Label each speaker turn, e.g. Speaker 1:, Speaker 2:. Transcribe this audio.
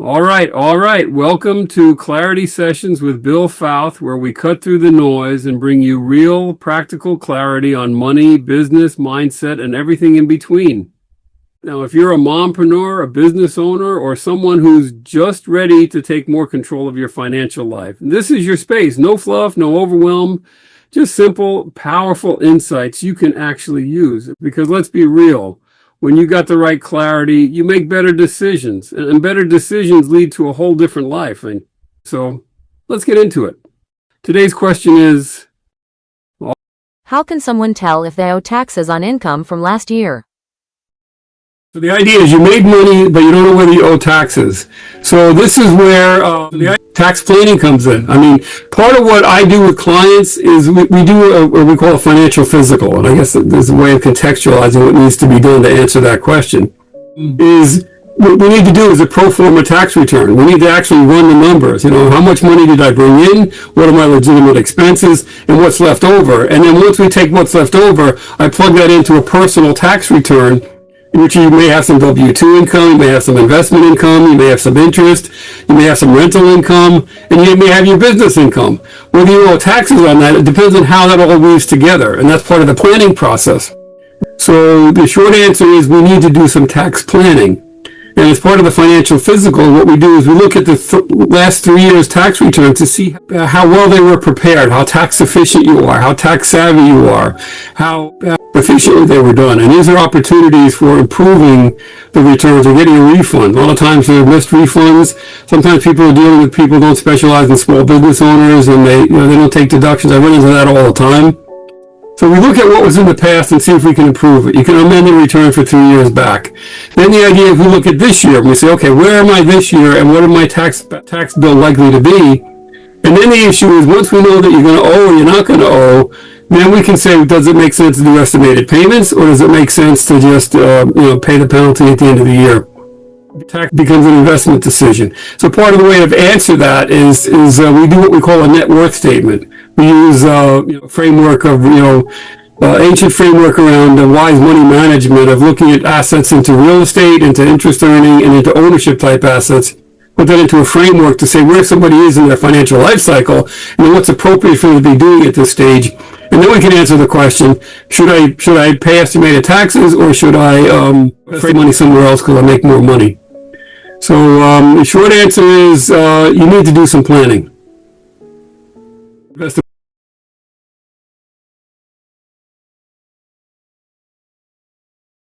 Speaker 1: All right. Welcome to Clarity Sessions with Bill Fouth, where we cut through the noise and bring you real, practical clarity on money, business, mindset, and everything in between. Now, if you're a mompreneur, a business owner, or someone who's just ready to take more control of your financial life, this is your space. No fluff, no overwhelm, just simple, powerful insights you can actually use. Because let's be real. When you got the right clarity, you make better decisions, and better decisions lead to a whole different life. And so let's get into it. Today's question is,
Speaker 2: how can someone tell if they owe taxes on income from last year?
Speaker 1: so the idea is you made money, but you don't know whether you owe taxes. So this is where the tax planning comes in. I mean, part of what I do with clients is we do what we call a financial physical. And I guess there's a way of contextualizing what needs to be done to answer that question. Is what we need to do is a pro forma tax return. We need to actually run the numbers. You know, how much money did I bring in? What are my legitimate expenses? And what's left over? And then once we take what's left over, I plug that into a personal tax return, in which you may have some W-2 income, you may have some investment income, you may have some interest, you may have some rental income, and you may have your business income. Whether you owe taxes on that, it depends on how that all weaves together, and that's part of the planning process. So the short answer is we need to do some tax planning. And as part of the financial physical, what we do is we look at the last 3 years' tax returns to see how well they were prepared, how tax efficient you are, how tax savvy you are, how efficiently they were done. And these are opportunities for improving the returns or getting a refund. A lot of times they're missed refunds. Sometimes people are dealing with people who don't specialize in small business owners and they don't take deductions. I run into that all the time. So we look at what was in the past and see if we can improve it. You can amend the return for 3 years back. Then the idea is we look at this year and we say, okay, where am I this year and what are my tax bill likely to be? And then the issue is once we know that you're going to owe or you're not going to owe, then we can say, does it make sense to do estimated payments or does it make sense to just pay the penalty at the end of the year? Tax becomes an investment decision. So part of the way to answer that is we do what we call a net worth statement. We use a framework of ancient framework around wise money management of looking at assets into real estate, into interest earning, and into ownership type assets. Put that into a framework to say where somebody is in their financial life cycle and what's appropriate for them to be doing at this stage. And then we can answer the question, should I pay estimated taxes or should I save money somewhere else because I make more money? So the short answer is you need to do some planning.